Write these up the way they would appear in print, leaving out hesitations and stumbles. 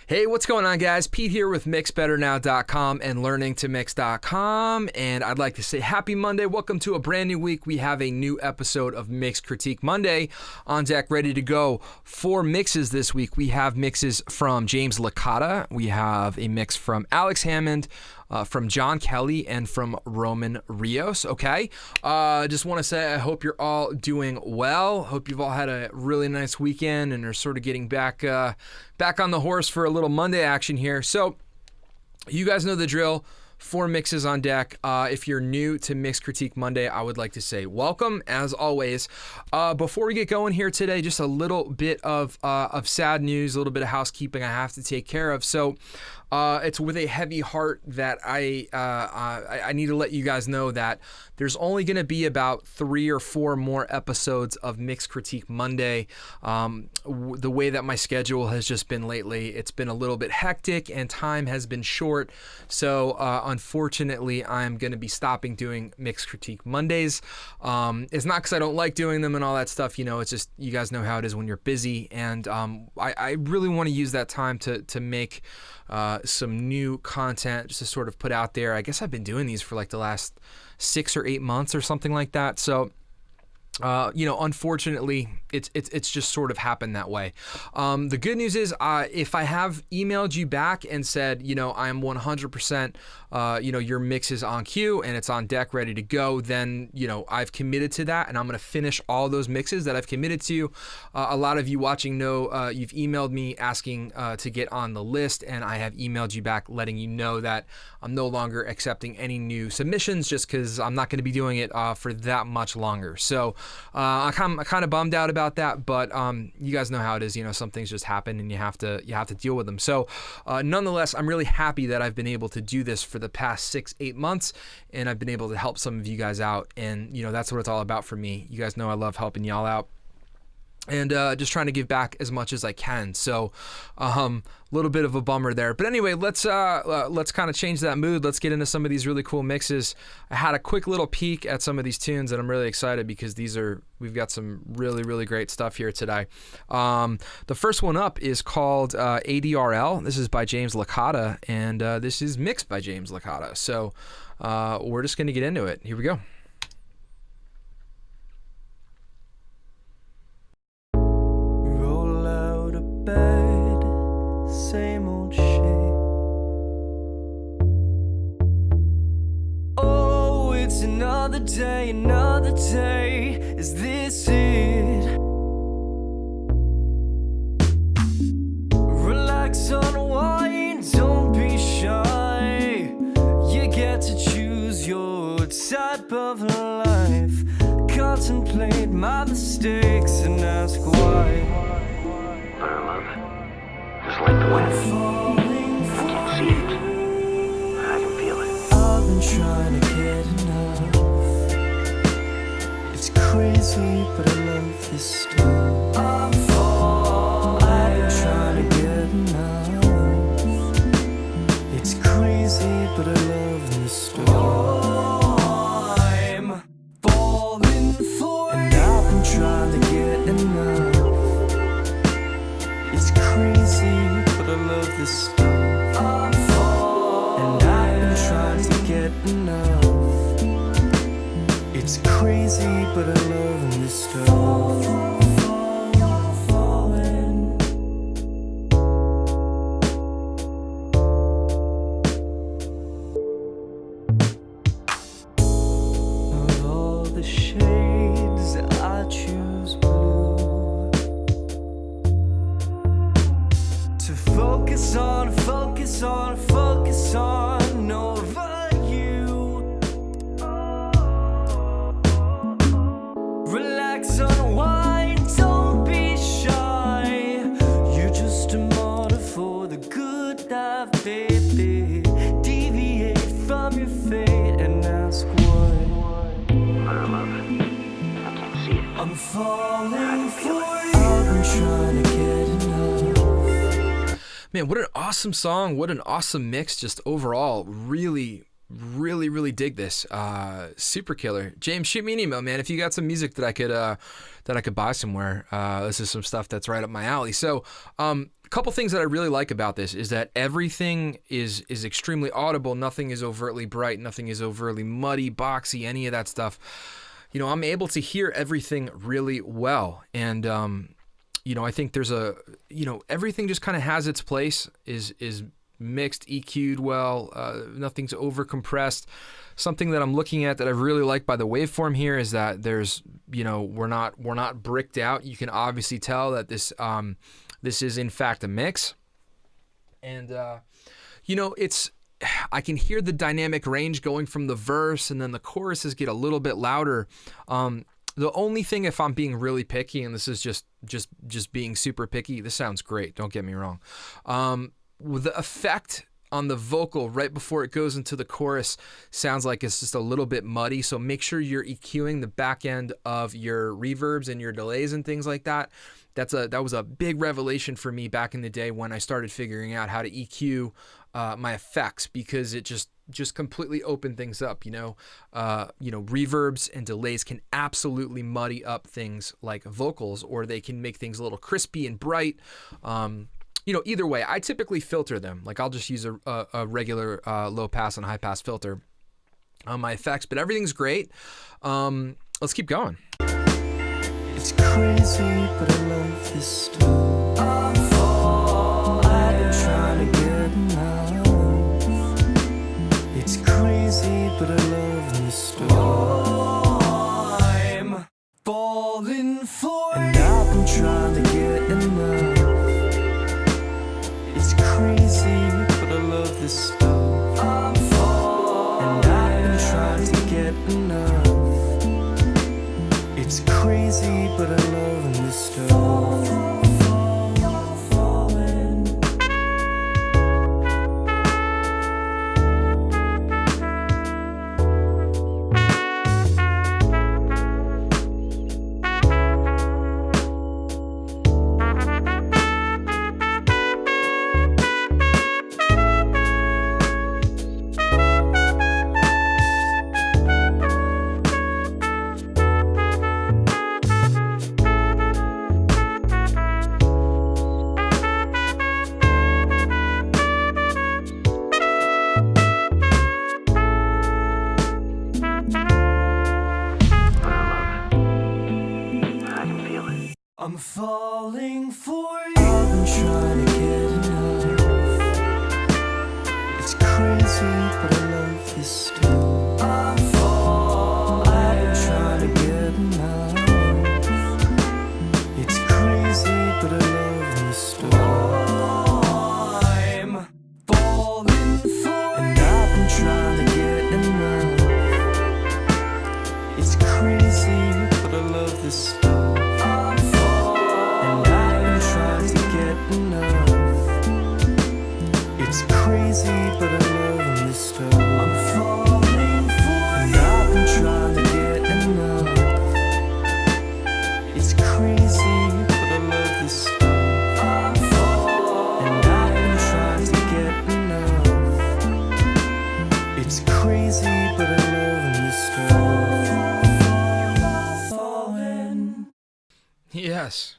Hey, what's going on, guys? Pete here with MixBetterNow.com and LearningToMix.com, and I'd like to say happy Monday. Welcome to a brand new week. We have a new episode of Mix Critique Monday on deck, ready to go. 4 mixes this week. We have mixes from James Licata. We have a mix from Alex Hammond, from John Kelly, and from Roman Rios. Okay, just want to say I hope you're all doing well. Hope you've all had a really nice weekend and are sort of getting back on the horse for a little Monday action here. So you guys know the drill. 4 mixes on deck. If you're new to Mix Critique Monday, I would like to say welcome, as always. Before we get going here today, just a little bit of sad news, a little bit of housekeeping I have to take care of. So it's with a heavy heart that I need to let you guys know that there's only going to be about 3 or 4 more episodes of Mix Critique Monday. The way that my schedule has just been lately, it's been a little bit hectic and time has been short. So unfortunately, I'm going to be stopping doing Mix Critique Mondays. It's not because I don't like doing them and all that stuff. You know, it's just, you guys know how it is when you're busy. And I really want to use that time to make some new content just to sort of put out there. I guess I've been doing these for like the last 6 or 8 months or something like that. So, unfortunately, it's just sort of happened that way. The good news is, if I have emailed you back and said, I am 100%, your mix is on queue and it's on deck, ready to go, then, I've committed to that and I'm going to finish all those mixes that I've committed to. A lot of you watching know, you've emailed me asking to get on the list, and I have emailed you back letting you know that I'm no longer accepting any new submissions just because I'm not going to be doing it for that much longer. So I'm kind of bummed out about that, but you guys know how it is. Some things just happen and you have to deal with them. So nonetheless, I'm really happy that I've been able to do this for the past 6-8 months, and I've been able to help some of you guys out, and that's what it's all about for me. You guys know I love helping y'all out and just trying to give back as much as I can. So a little bit of a bummer there, but anyway, let's kind of change that mood. Let's get into some of these really cool mixes. I had a quick little peek at some of these tunes, and I'm really excited because we've got some really, really great stuff here today. The first one up is called ADRL. This is by James Licata, and this is mixed by James Licata. So we're just going to get into it. Here we go. Same old shit. Oh, it's another day, another day. Is this it? Relax, unwind, don't be shy. You get to choose your type of life. Contemplate my mistakes and ask why. Just like the wind. I can see it. I can feel it. I've been trying to get enough. It's crazy, but I love this stuff. I'm falling. I've been trying to get enough. It's crazy, but I love this stuff. I'm falling for it. And I've been trying to get enough. It's crazy, but I love this stuff. I'm falling. And I've been trying to get enough. It's crazy, but I love this stuff. Falling. Of all the shades, I choose blue. Focus on over you. Relax, unwind, don't be shy. You're just a martyr for the good life, baby. Deviate from your fate and ask why. I love it. I can see it. I'm falling for you. I've been trying to get enough. Man, what an awesome song. What an awesome mix. Just overall, really dig this. Super killer. James, shoot me an email, man, if you got some music that I could buy somewhere. This is some stuff that's right up my alley. So a couple things that I really like about this is that everything is extremely audible. Nothing is overtly bright. Nothing is overtly muddy, boxy, any of that stuff. You know, I'm able to hear everything really well. And you know, I think there's everything just kind of has its place, is mixed, EQ'd well, nothing's over compressed. Something that I'm looking at that I really like by the waveform here is that there's, you know, we're not bricked out. You can obviously tell that this is in fact a mix. And you know, I can hear the dynamic range going from the verse, and then the choruses get a little bit louder. The only thing, if I'm being really picky, and this is just being super picky, this sounds great, don't get me wrong. The effect on the vocal right before it goes into the chorus sounds like it's just a little bit muddy, so make sure you're EQing the back end of your reverbs and your delays and things like that. That was a big revelation for me back in the day when I started figuring out how to EQ my effects, because it just completely opened things up. You know, reverbs and delays can absolutely muddy up things like vocals, or they can make things a little crispy and bright. You know, either way, I typically filter them. Like, I'll just use a regular low pass and high pass filter on my effects, but everything's great. Let's keep going. It's crazy, but I love this stuff. I've been trying to get enough. It's crazy, but I love this stuff. I'm falling for and I've been trying to get enough. It's crazy, but I love this stuff. And I've been trying to get enough. It's crazy, but I love this stuff. I'm falling for you. I've been trying to get enough. It's crazy, but I love this stuff. I've been trying to get enough. It's crazy, but I love this stuff. I'm falling for and I've been trying to get enough. It's crazy, but I love this stuff. It's crazy, but I love this stuff. I'm falling for and I've been trying to get enough. It's crazy, but I love this stuff. I'm falling and I've been trying to get enough. It's crazy, but I love this stuff. Falling. Yes.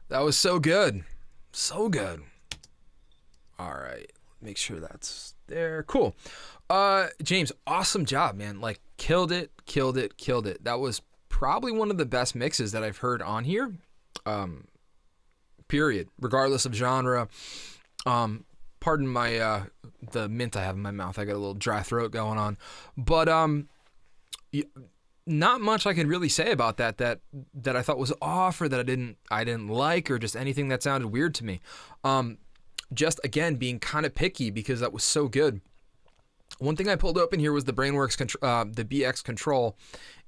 That was so good. So good. All right. Make sure that's there. Cool. James, awesome job, man. Like, killed it. That was probably one of the best mixes that I've heard on here. Period. Regardless of genre. Pardon my the mint I have in my mouth. I got a little dry throat going on. But not much I could really say about that I thought was off, or that I didn't like, or just anything that sounded weird to me. Just again being kind of picky because that was so good. One thing I pulled open here was the Brainworks the BX Control,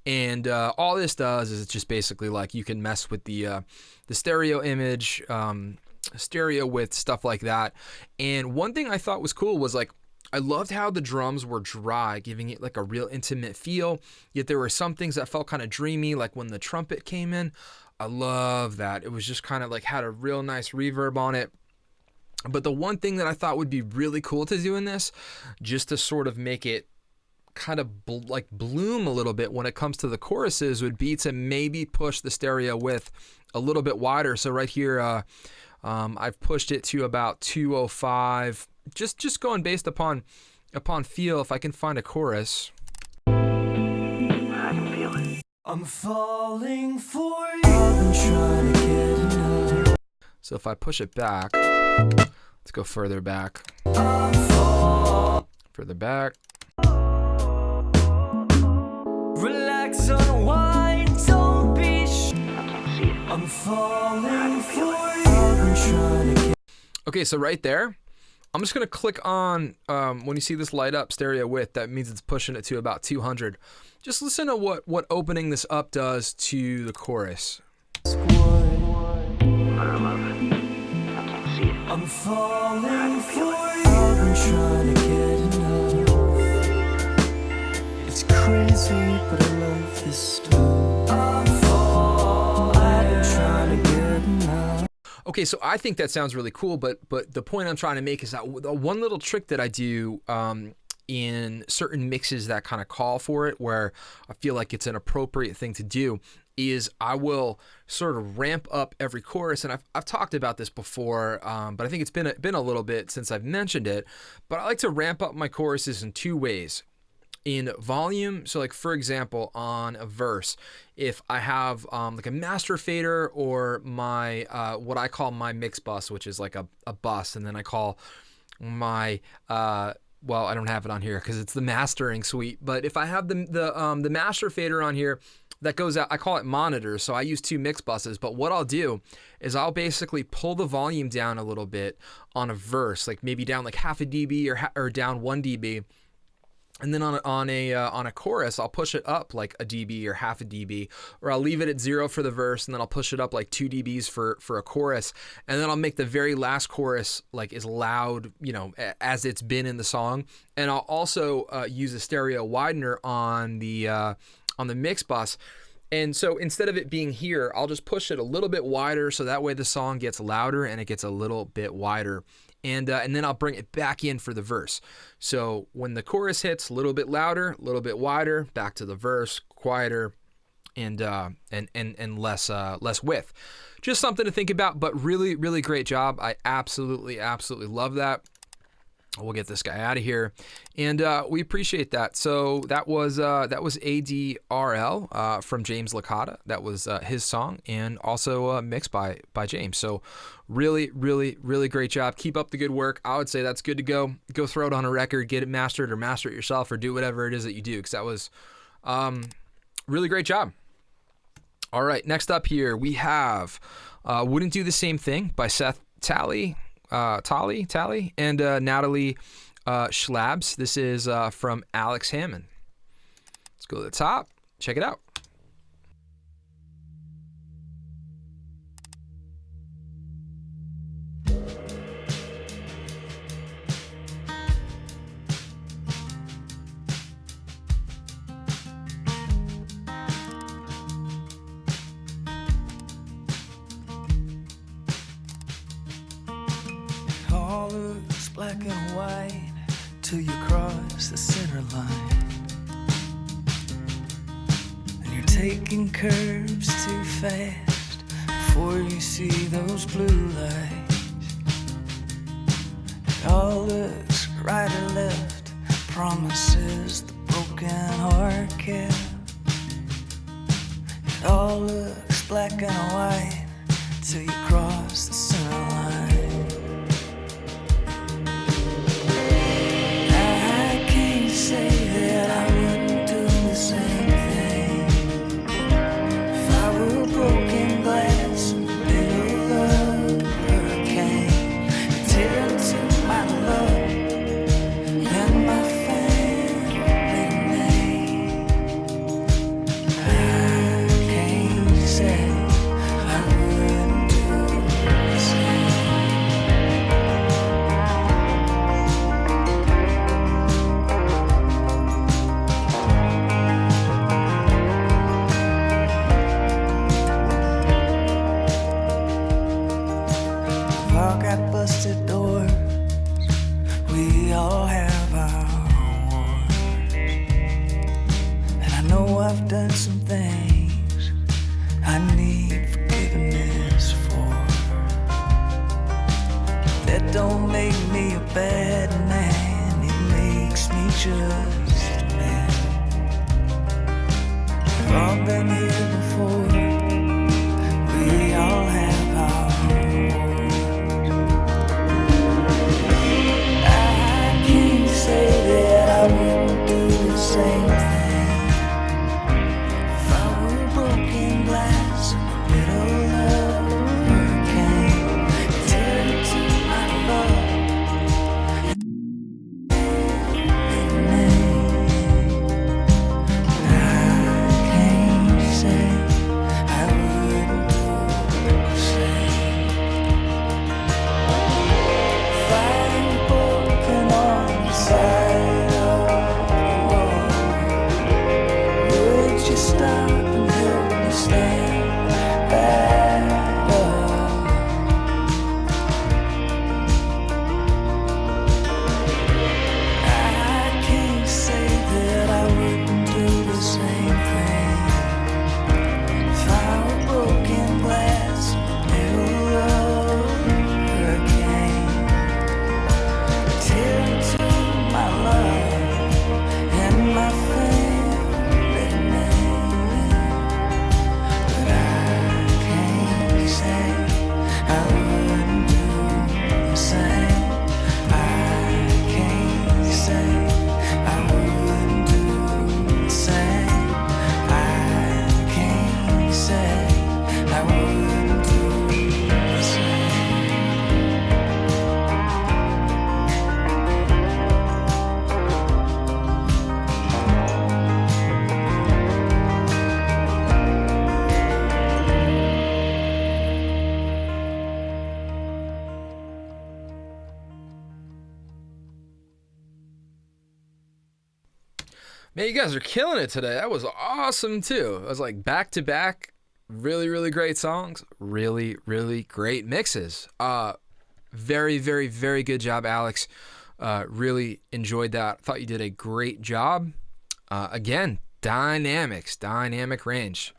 and all this does is it's just basically like you can mess with the stereo image, stereo width, stuff like that. And one thing I thought was cool was, like, I loved how the drums were dry, giving it like a real intimate feel, yet there were some things that felt kind of dreamy, like when the trumpet came in. I love that. It was just kind of like had a real nice reverb on it. But the one thing that I thought would be really cool to do in this, just to sort of make it kind of like bloom a little bit when it comes to the choruses, would be to maybe push the stereo width a little bit wider. So right here, I've pushed it to about 205, just going based upon feel. If I can find a chorus. I can feel it. I'm falling for you. I've been trying to get enough. So if I push it back, let's go further back. Further back. Relax, unwind, don't be shy. I can see it. I'm falling for you. I've been trying to get. Okay, so right there, I'm just gonna click on when you see this light up stereo width, that means it's pushing it to about 200. Just listen to what opening this up does to the chorus. But I love it. I can see it. I'm falling for you. I've been trying to get enough. It's crazy, but I love this stuff. I've been trying to get enough. Okay, so I think that sounds really cool, but the point I'm trying to make is that one little trick that I do in certain mixes that kind of call for it, where I feel like it's an appropriate thing to do, is I will sort of ramp up every chorus. And I've talked about this before, but I think it's been a little bit since I've mentioned it. But I like to ramp up my choruses in two ways. In volume, so like for example, on a verse, if I have like a master fader or my what I call my mix bus, which is like a bus, and then I call my well, I don't have it on here because it's the mastering suite. But if I have the master fader on here, that goes out, I call it monitors. So I use two mix buses. But what I'll do is I'll basically pull the volume down a little bit on a verse, like maybe down like half a dB or down 1 dB. And then on a chorus, I'll push it up like a dB or half a dB, or I'll leave it at 0 for the verse, and then I'll push it up like 2 dBs for a chorus, and then I'll make the very last chorus like as loud, as it's been in the song. And I'll also use a stereo widener on the mix bus. And so instead of it being here, I'll just push it a little bit wider, so that way the song gets louder and it gets a little bit wider. And then I'll bring it back in for the verse. So when the chorus hits, a little bit louder, a little bit wider, back to the verse, quieter, and less width. Just something to think about, but really, really great job. I absolutely love that. We'll get this guy out of here, and we appreciate that. So that was ADRL from James Licata. That was his song, and also mixed by James. So really, really, really great job. Keep up the good work. I would say that's good to go. Go throw it on a record, get it mastered, or master it yourself, or do whatever it is that you do, because that was really great job. All right, next up here we have "Wouldn't Do the Same Thing" by Seth Talley. Tally, and Natalie Schlabs. This is from Alex Hammond. Let's go to the top. Check it out. All looks black and white till you cross the center line, and you're taking curves too fast before you see those blue lights. It all looks right or left, promises the broken heart kept. It all looks black and white till you cross the center line. Say that I wouldn't do the same thing if I were broken glass and bitter love hurricane. Tear into my love and my family name. I can't say I wouldn't do just a man. We've all been here before. We all have our wars. I can't say that I wouldn't do the same thing if I were broken glass in the middle of a hurricane. Tear into my love. Stop and help me stand back up. I can't say that I wouldn't do the same thing if I were broken glass in the middle of a hurricane. Tear into my love and my favorite name. But I can't say I wouldn't do the same. I can't say I wouldn't do the same. I can't say I wouldn't do the same. Man, you guys are killing it today. That was awesome too. It was like back to back, really, really great songs, really, really great mixes. Very, very, very good job, Alex. Really enjoyed that. Thought you did a great job. Again, dynamic range.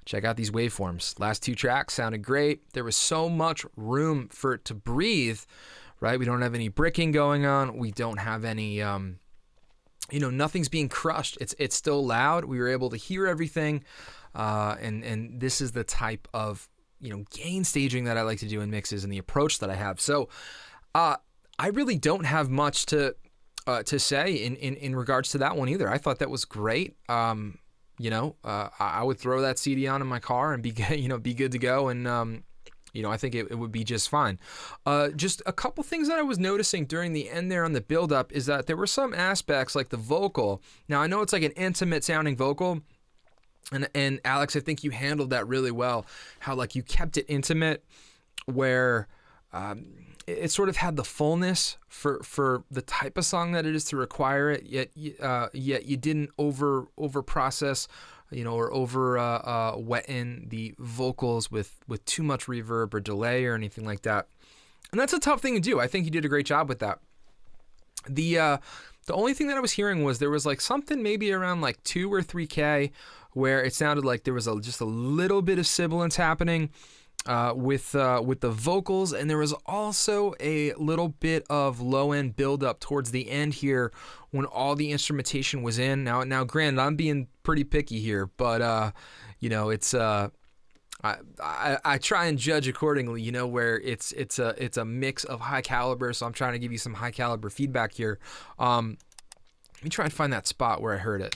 Check out these waveforms. Last two tracks sounded great. There was so much room for it to breathe, right? We don't have any bricking going on. We don't have any, nothing's being crushed. It's still loud. We were able to hear everything. And this is the type of, gain staging that I like to do in mixes and the approach that I have. So, I really don't have much to say in regards to that one either. I thought that was great. I would throw that CD on in my car and be good to go. And, I think it would be just fine. Just a couple things that I was noticing during the end there on the build-up is that there were some aspects like the vocal. Now, I know it's like an intimate sounding vocal. And Alex, I think you handled that really well. How like you kept it intimate where it sort of had the fullness for the type of song that it is to require it, yet you didn't over process, or over wetten the vocals with too much reverb or delay or anything like that. And that's a tough thing to do. I think you did a great job with that. The only thing that I was hearing was there was like something maybe around like 2 or 3K where it sounded like there was just a little bit of sibilance happening with the vocals, and there was also a little bit of low end buildup towards the end here when all the instrumentation was in. Now, granted, I'm being pretty picky here, but it's I try and judge accordingly. Where it's a mix of high caliber, so I'm trying to give you some high caliber feedback here. Let me try and find that spot where I heard it.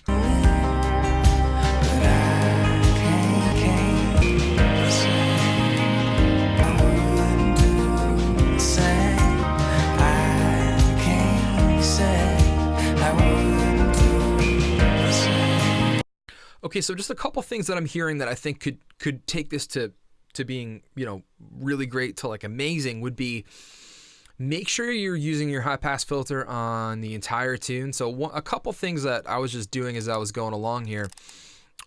Okay, so just a couple things that I'm hearing that I think could take this to being, really great to like amazing would be make sure you're using your high pass filter on the entire tune. So a couple things that I was just doing as I was going along here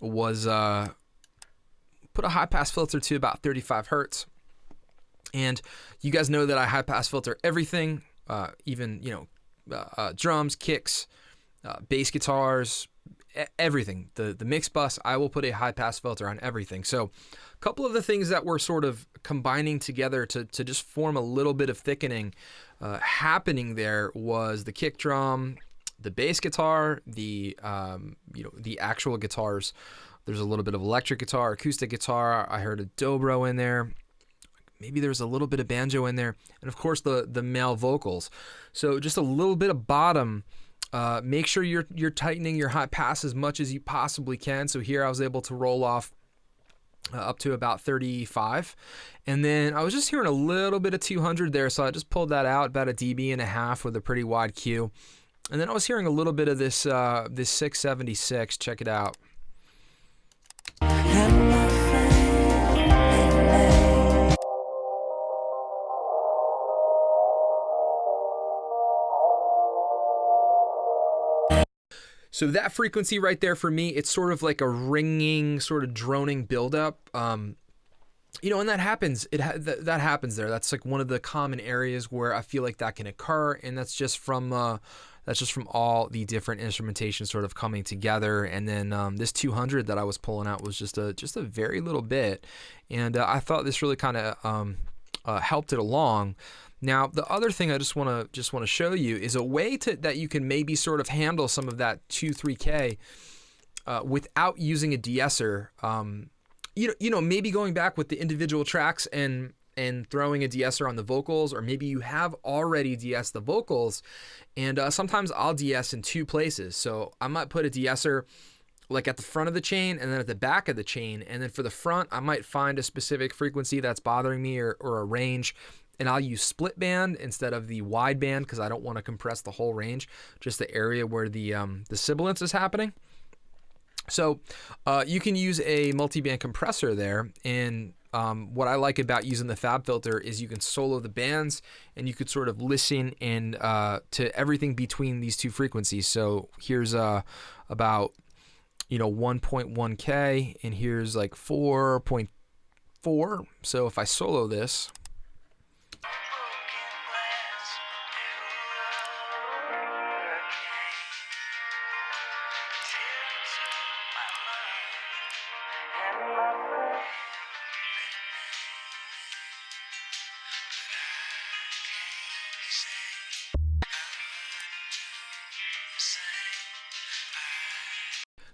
was put a high pass filter to about 35 hertz. And you guys know that I high pass filter everything, even, drums, kicks, bass guitars, everything. The mix bus, I will put a high pass filter on everything. So a couple of the things that we're sort of combining together to just form a little bit of thickening happening there was the kick drum, the bass guitar, the the actual guitars. There's a little bit of electric guitar, acoustic guitar. I heard a dobro in there. Maybe there's a little bit of banjo in there, and of course the male vocals. So just a little bit of bottom. Make sure you're tightening your high pass as much as you possibly can. So here I was able to roll off up to about 35, and then I was just hearing a little bit of 200 there, so I just pulled that out about a dB.5 with a pretty wide Q, and then I was hearing a little bit of this 676. Check it out. So that frequency right there for me, it's sort of like a ringing, sort of droning buildup. And that happens. That happens there. That's like one of the common areas where I feel like that can occur, and that's just from all the different instrumentation sort of coming together. And then this 200 that I was pulling out was just a very little bit, and I thought this really kind of helped it along. Now, the other thing I just want to show you is a way that you can maybe sort of handle some of that 2-3K without using a de-esser. Maybe going back with the individual tracks and throwing a de-esser on the vocals, or maybe you have already de-essed the vocals, and sometimes I'll de-ess in two places. So I might put a de-esser like at the front of the chain and then at the back of the chain, and then for the front I might find a specific frequency that's bothering me or a range, and I'll use split band instead of the wide band because I don't want to compress the whole range, just the area where the sibilance is happening. So you can use a multi-band compressor there, and what I like about using the FabFilter is you can solo the bands, and you could sort of listen and to everything between these two frequencies. So here's about 1.1K, and here's like 4.4. So if I solo this,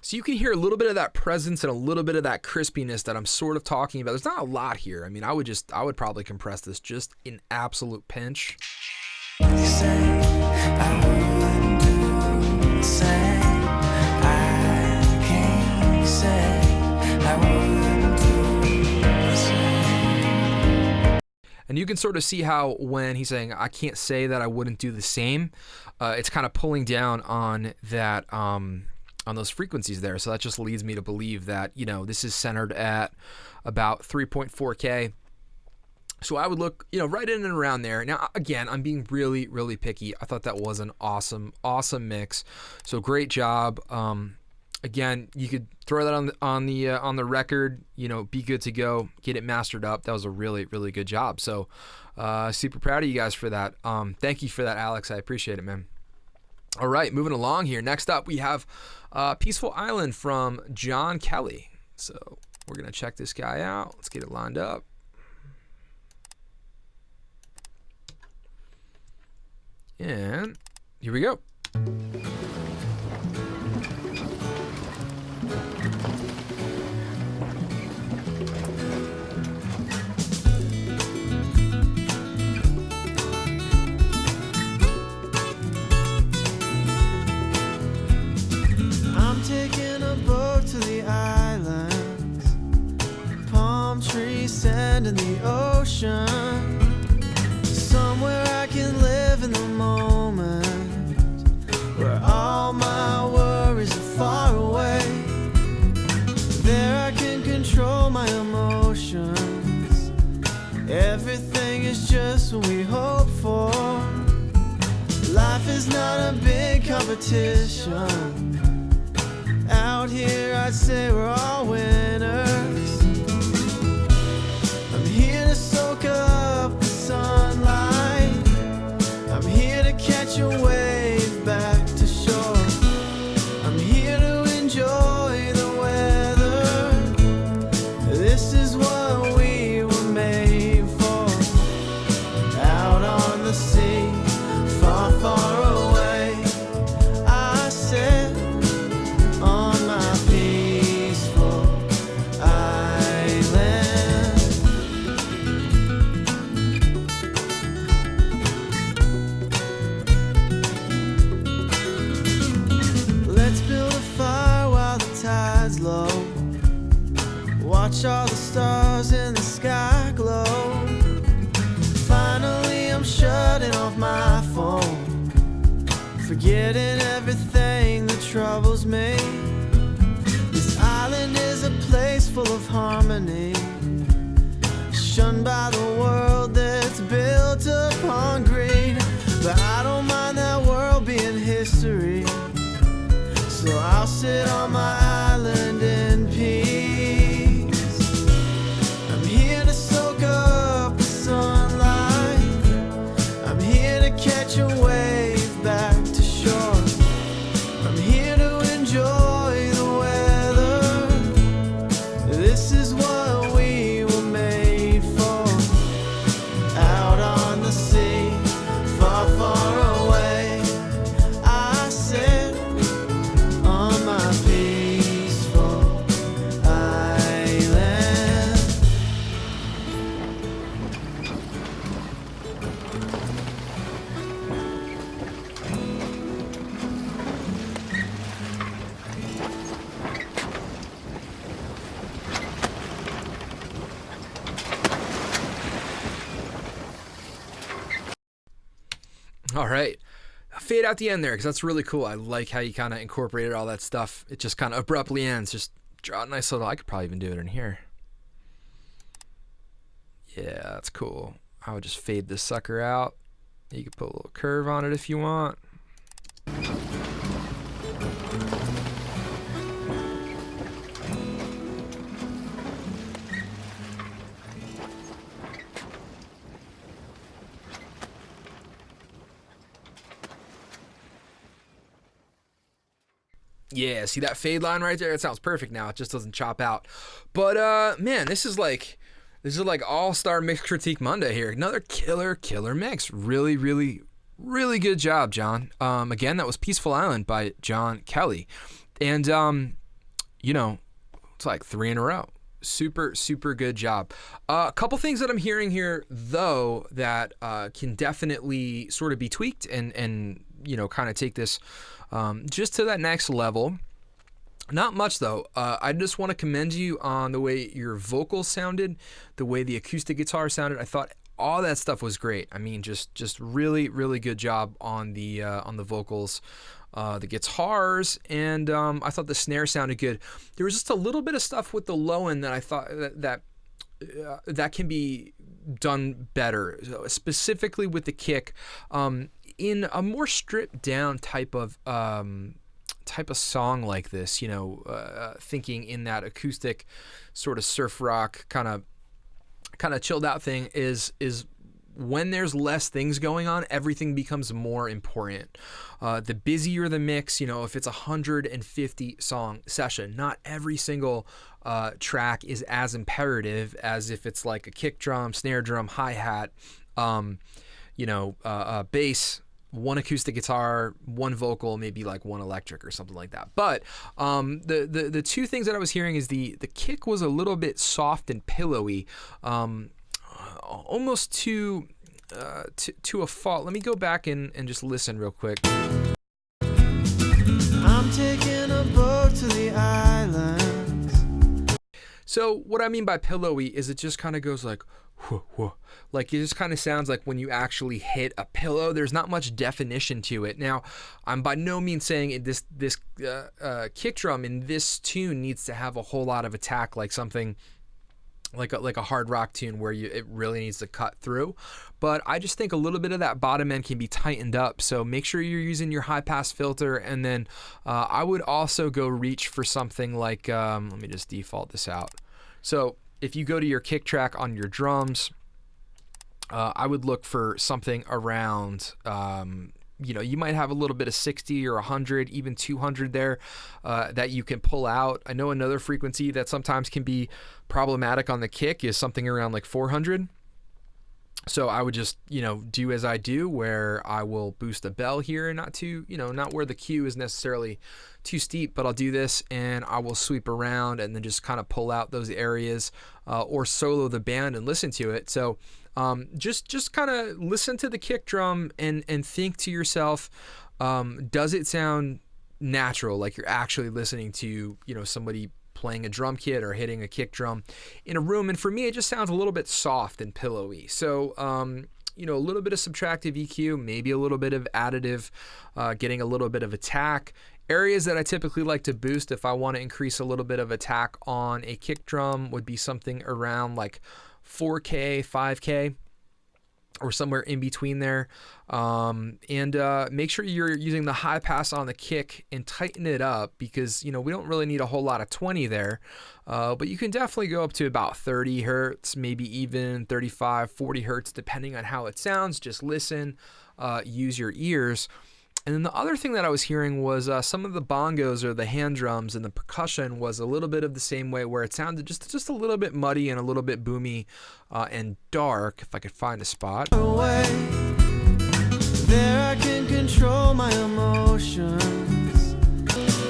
so you can hear a little bit of that presence and a little bit of that crispiness that I'm sort of talking about. There's not a lot here. I mean, I would probably compress this just in absolute pinch. And you can sort of see how when he's saying, I can't say that I wouldn't do the same, it's kind of pulling down on that, on those frequencies there. So that just leads me to believe that, this is centered at about 3.4K. So I would look, right in and around there. Now, again, I'm being really, really picky. I thought that was an awesome, awesome mix. So great job. Again, you could throw that on the record, be good to go, get it mastered up. That was a really, really good job. So super proud of you guys for that. Thank you for that, Alex. I appreciate it, man. All right, moving along here. Next up, we have Peaceful Island from John Kelly. So we're going to check this guy out. Let's get it lined up. And here we go. Taking a boat to the islands, palm trees, sand in the ocean, somewhere I can live in the moment, where all my worries are far away. There I can control my emotions, everything is just what we hope for. Life is not a big competition. Out here I'd say we're all winners. I'm here to soak up the sunlight, I'm here to catch a wave back to shore, I'm here to enjoy the weather. This is what we were made for. Out on the sea, far, far away, I harmony, shunned by the world that's built upon greed. But I don't mind that world being history, so I'll sit on my island in peace. I'm here to soak up the sunlight, I'm here to catch a wave back to shore, I'm here to enjoy the weather. This is what we were made for. Out on the sea, far, far away, I sit on my peaceful island. All right. Fade out the end there because that's really cool. I like how you kind of incorporated all that stuff. It just kind of abruptly ends. Just draw a nice little, I could probably even do it in here. Yeah, that's cool. I would just fade this sucker out. You could put a little curve on it if you want. Yeah, see that fade line right there? It sounds perfect now. It just doesn't chop out. But man, this is like all-star mix critique Monday here. Another killer mix. Really good job, John. Again, that was Peaceful Island by John Kelly. And you know, it's like 3 in a row. Super good job. A couple things that I'm hearing here though that can definitely sort of be tweaked and you know, kind of take this just to that next level. Not much though. I just want to commend you on the way your vocals sounded, the way the acoustic guitar sounded. I thought all that stuff was great. I mean, just really good job on the vocals, the guitars, and I thought the snare sounded good. There was just a little bit of stuff with the low end that I thought that can be done better, specifically with the kick. In a more stripped down type of song like this, you know, thinking in that acoustic sort of surf rock kind of chilled out thing is when there's less things going on, everything becomes more important. The busier the mix, you know, if it's 150 song session, not every single track is as imperative as if it's like a kick drum, snare drum, hi-hat, you know, bass, one acoustic guitar, one vocal, maybe like one electric or something like that. But the two things that I was hearing is the kick was a little bit soft and pillowy, almost to a fault. Let me go back and just listen real quick. I'm taking a boat to the islands. So what I mean by pillowy is it just kind of goes like, whoo, whoo. Like it just kind of sounds like when you actually hit a pillow. There's not much definition to it. Now, I'm by no means saying this kick drum in this tune needs to have a whole lot of attack, like something like a hard rock tune where it really needs to cut through. But I just think a little bit of that bottom end can be tightened up. So make sure you're using your high pass filter, and then I would also go reach for something like let me just default this out. So if you go to your kick track on your drums, I would look for something around, you know, you might have a little bit of 60 or 100, even 200 there that you can pull out. I know another frequency that sometimes can be problematic on the kick is something around like 400. So I would just, you know, do as I do, where I will boost a bell here, not too, you know, not where the cue is necessarily too steep, but I'll do this and I will sweep around and then just kind of pull out those areas or solo the band and listen to it. So just kind of listen to the kick drum and think to yourself, does it sound natural, like you're actually listening to, you know, somebody playing a drum kit or hitting a kick drum in a room? And for me, it just sounds a little bit soft and pillowy. So you know, a little bit of subtractive EQ, maybe a little bit of additive, getting a little bit of attack. Areas that I typically like to boost if I want to increase a little bit of attack on a kick drum would be something around like 4K, 5K, or somewhere in between there. Make sure you're using the high pass on the kick and tighten it up, because, we don't really need a whole lot of 20 there. But you can definitely go up to about 30 hertz, maybe even 35, 40 hertz, depending on how it sounds. Just listen, use your ears. And then the other thing that I was hearing was some of the bongos or the hand drums and the percussion was a little bit of the same way, where it sounded just a little bit muddy and a little bit boomy and dark, if I could find a spot. Away. There I can control my emotions.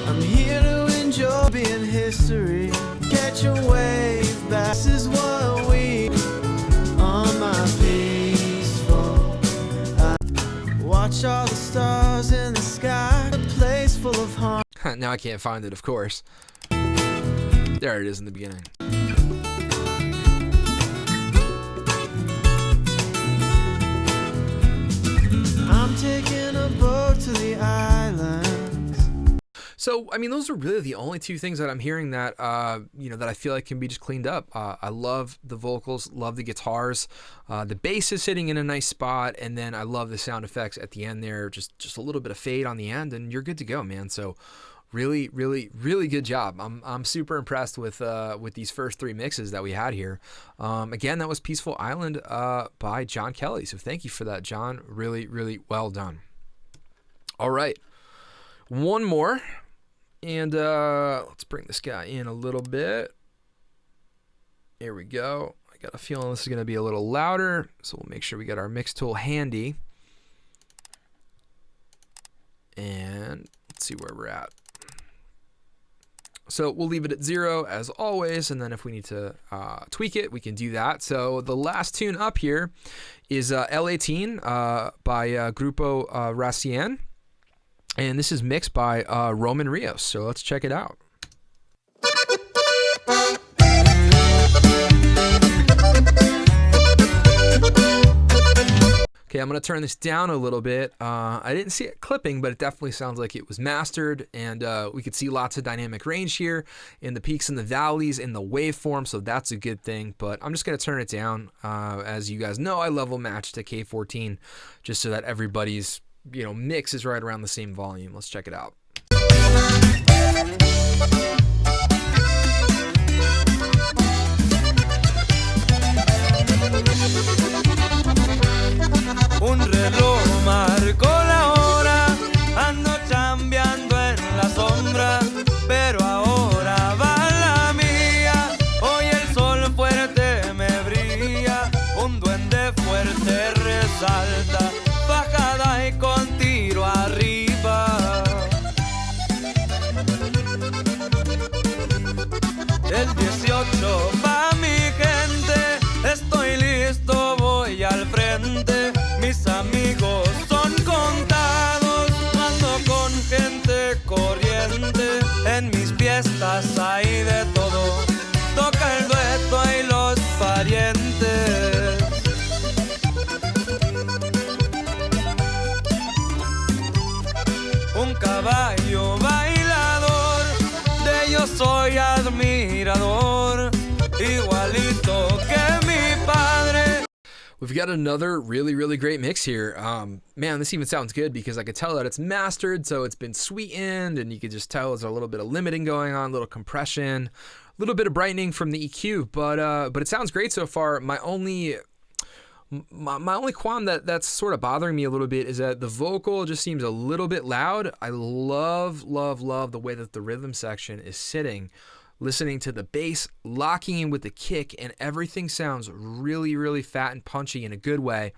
I'm here to enjoy being history. Catch a wave back. This is what we on my peaceful. Watch all the stars in the sky. A place full of harm. Now I can't find it, of course. There it is in the beginning. I'm taking a boat to the islands. So, I mean, those are really the only two things that I'm hearing that, that I feel like can be just cleaned up. I love the vocals, love the guitars. The bass is sitting in a nice spot, and then I love the sound effects at the end there. Just a little bit of fade on the end, and you're good to go, man. So, really, really, really good job. I'm super impressed with these first three mixes that we had here. Again, that was Peaceful Island by John Kelly. So thank you for that, John. Really, really well done. All right, one more. And let's bring this guy in a little bit. Here we go. I got a feeling this is going to be a little louder, so we'll make sure we got our mix tool handy. And let's see where we're at. So we'll leave it at 0 as always, and then if we need to tweak it, we can do that. So the last tune up here is L18 by Grupo Racien. And this is mixed by Roman Rios. So let's check it out. Okay, I'm going to turn this down a little bit. I didn't see it clipping, but it definitely sounds like it was mastered. And we could see lots of dynamic range here in the peaks and the valleys in the waveform. So that's a good thing. But I'm just going to turn it down. As you guys know, I level match to K14 just so that everybody's mix is right around the same volume. Let's check it out. Un reloj marcó la hora, ando chambeando en la sombra, pero ahora va la mía. Hoy el sol fuerte me brilla, un duende fuerte resalta, bajada y con tiro arriba. El 18 pa' mi gente, estoy listo, voy al frente. Mis amigos son contados, ando con gente corriente. En mis fiestas hay de todo, toca el dueto y los parientes. Un caballo bailador, de yo soy admirador, igualito que mi padre. We've got another really, really great mix here. Man, this even sounds good because I could tell that it's mastered, so it's been sweetened, and you could just tell there's a little bit of limiting going on, a little compression, a little bit of brightening from the EQ, but it sounds great so far. My only qualm that's sort of bothering me a little bit is that the vocal just seems a little bit loud. I love, love, love the way that the rhythm section is sitting. Listening to the bass, locking in with the kick, and everything sounds really, really fat and punchy in a good way,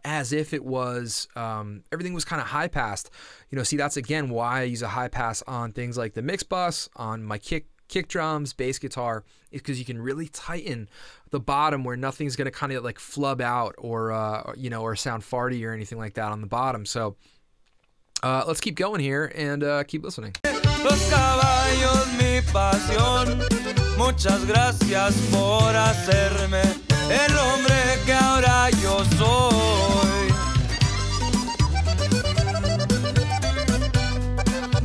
as if it was, everything was kind of high passed. See, that's again why I use a high pass on things like the mix bus, on my kick drums, bass guitar, is because you can really tighten the bottom where nothing's going to kind of like flub out or sound farty or anything like that on the bottom. So let's keep going here and keep listening. Los caballos, mi pasión, muchas gracias por hacerme el hombre que ahora yo soy.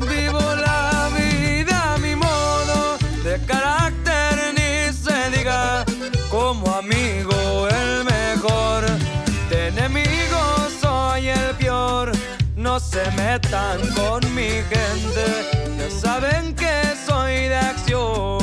Vivo están con mi gente, ya saben que soy de acción.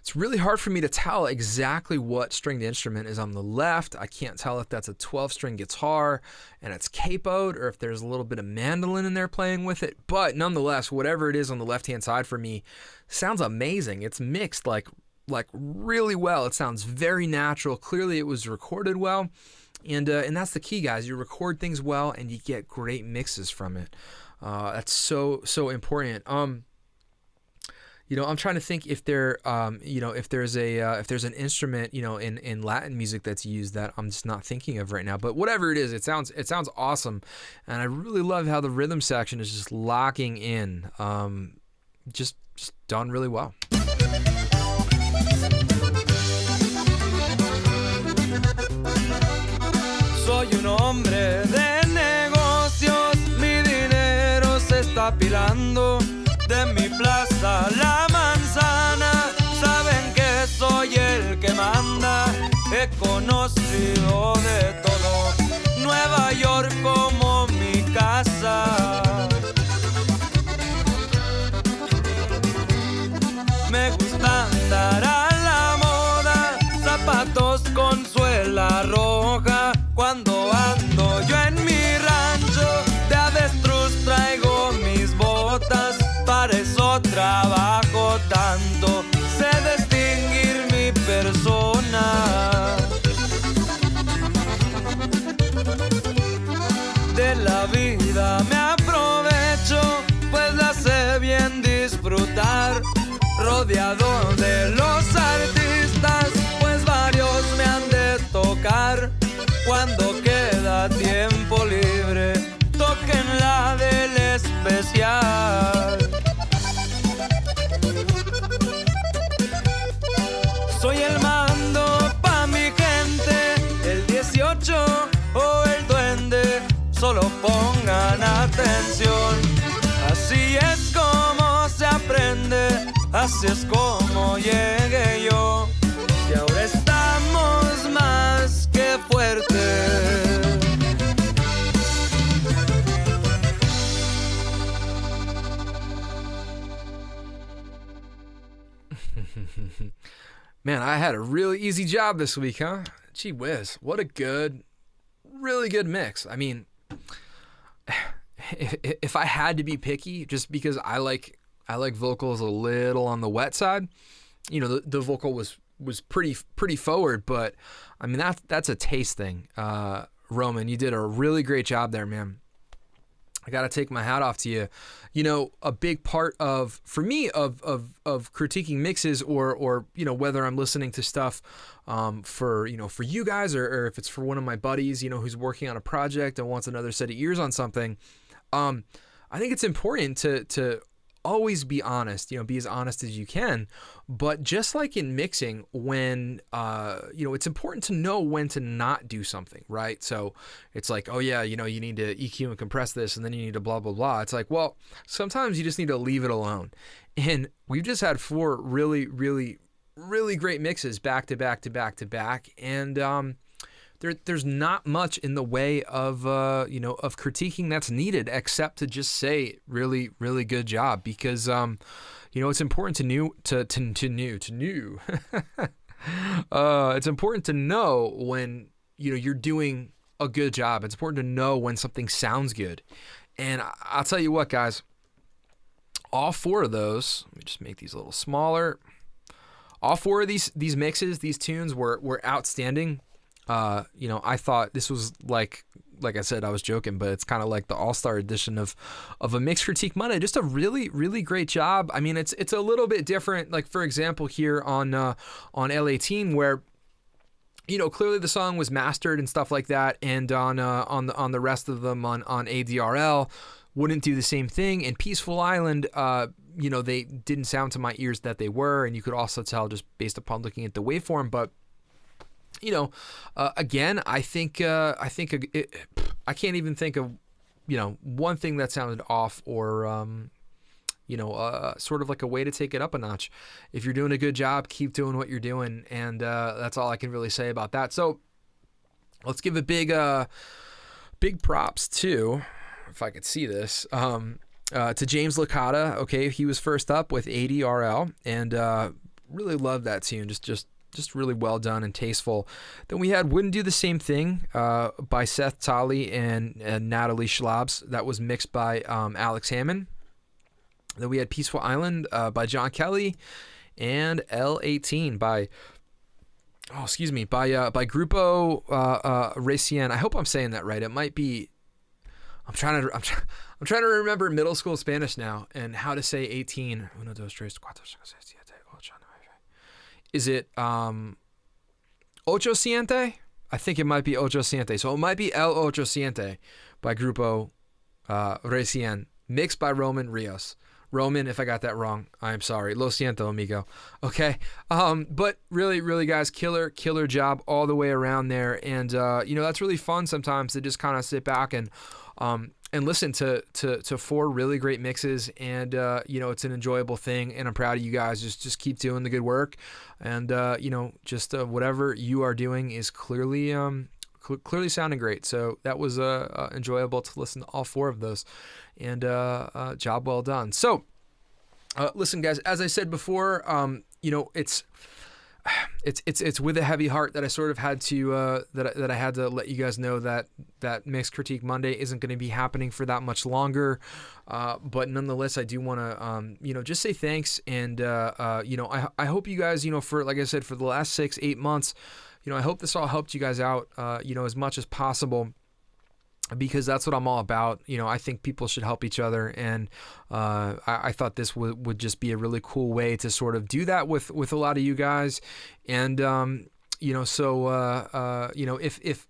It's really hard for me to tell exactly what stringed instrument is on the left. I can't tell if that's a 12-string guitar and it's capoed or if there's a little bit of mandolin in there playing with it. But nonetheless, whatever it is on the left-hand side for me sounds amazing. It's mixed like really well. It sounds very natural. Clearly it was recorded well. And that's the key, guys. You record things well and you get great mixes from it. That's so important. I'm trying to think if if there's an instrument, in Latin music that's used that I'm just not thinking of right now. But whatever it is, it sounds awesome, and I really love how the rhythm section is just locking in. Just done really well. Soy un hombre de negocios, mi dinero se está apilando. De mi plaza la manzana, saben que soy el que manda. He conocido de todo, Nueva York como mi casa. Me gusta andar a la moda, zapatos con suela roja. Cuando ando yo en mi rancho, de avestruz traigo mis botas. Para eso trabajo tanto, sé distinguir mi persona. De la vida me aprovecho, pues la sé bien disfrutar. Rodeado de los artistas, pues varios me han de tocar. Cuando queda tiempo libre, toquen la del especial. Soy el mando pa' mi gente, el 18 o el duende, solo pongan atención. Así es como se aprende, así es como llegué yo. Y ahora estamos más que fuertes. Man, I had a really easy job this week, huh? Gee whiz, what a really good mix. I mean, if I had to be picky, just because I like vocals a little on the wet side, the vocal was pretty forward, but I mean that's a taste thing. Roman, you did a really great job there, man. I got to take my hat off to you. A big part for me of critiquing mixes or whether I'm listening to stuff for you guys or if it's for one of my buddies, who's working on a project and wants another set of ears on something. I think it's important to always be honest, be as honest as you can. But just like in mixing, when, it's important to know when to not do something, right? So it's like, oh yeah, you need to EQ and compress this, and then you need to blah, blah, blah. It's like, well, sometimes you just need to leave it alone. And we've just had 4 really, really, really great mixes back to back to back to back. And, there's not much in the way of of critiquing that's needed except to just say really, really good job, because it's important it's important to know when you're doing a good job. It's important to know when something sounds good. And I'll tell you what, guys, all 4 of those, let me just make these a little smaller. All 4 of these mixes, these tunes were outstanding. I thought this was like I said, I was joking, but it's kind of like the all-star edition of a Mix Critique Monday. Just a really, really great job. I mean, it's a little bit different. Like, for example, here on L18, where clearly the song was mastered and stuff like that, and on the rest of them on ADRL wouldn't do the same thing. And Peaceful Island, they didn't sound to my ears that they were, and you could also tell just based upon looking at the waveform, but. Again, I think I can't even think of, one thing that sounded off or, sort of like a way to take it up a notch. If you're doing a good job, keep doing what you're doing, and that's all I can really say about that. So let's give a big props to, if I could see this, to James Licata. Okay, he was first up with 80 RL, and really loved that tune. Just really well done and tasteful. Then we had Wouldn't Do the Same Thing by Seth Tolley and Natalie Schlabs. That was mixed by Alex Hammond. Then we had Peaceful Island by John Kelly, and L18 by Grupo Racien. I hope I'm saying that right. It might be. I'm trying to remember middle school Spanish now and how to say 18. Uno, dos, tres, cuatro, cinco, seis, siete, ocho, nueve. Is it Ocho Siente? I think it might be Ocho Siente. So it might be El Ocho Siente by Grupo Racien, mixed by Roman Rios. Roman, if I got that wrong, I'm sorry. Lo siento, amigo. Okay. But really, really, guys, killer job all the way around there. And, that's really fun sometimes to just kind of sit back and listen to 4 really great mixes. And, it's an enjoyable thing. And I'm proud of you guys. Just keep doing the good work. And, whatever you are doing is clearly sounding great. So that was enjoyable to listen to all 4 of those, and job well done. So listen, guys, as I said before, it's with a heavy heart that I sort of had to that I had to let you guys know that Mixed Critique Monday isn't going to be happening for that much longer, but nonetheless, I do want to just say thanks. And I hope you guys, for, like I said, for the last 6-8 months, I hope this all helped you guys out, as much as possible, because that's what I'm all about. I think people should help each other, and I thought this would just be a really cool way to sort of do that with a lot of you guys. And if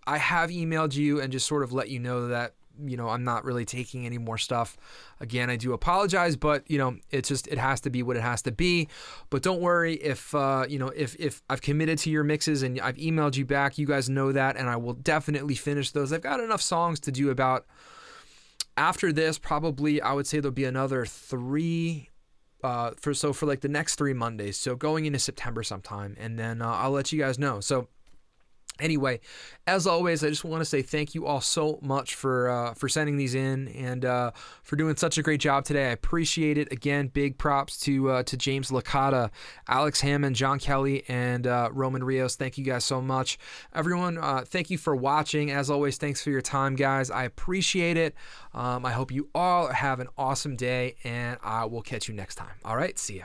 I have emailed you and just sort of let you know that I'm not really taking any more stuff, again, I do apologize, but it has to be what it has to be. But don't worry, if I've committed to your mixes and I've emailed you back, you guys know that, and I will definitely finish those. I've got enough songs to do about, after this, probably I would say there'll be another 3 for like the next 3 Mondays. So going into September sometime, and then I'll let you guys know. So anyway, as always, I just want to say thank you all so much for sending these in, and for doing such a great job today. I appreciate it. Again, big props to James Licata, Alex Hammond, John Kelly, and Roman Rios. Thank you guys so much. Everyone, thank you for watching. As always, thanks for your time, guys. I appreciate it. I hope you all have an awesome day, and I will catch you next time. All right, see ya.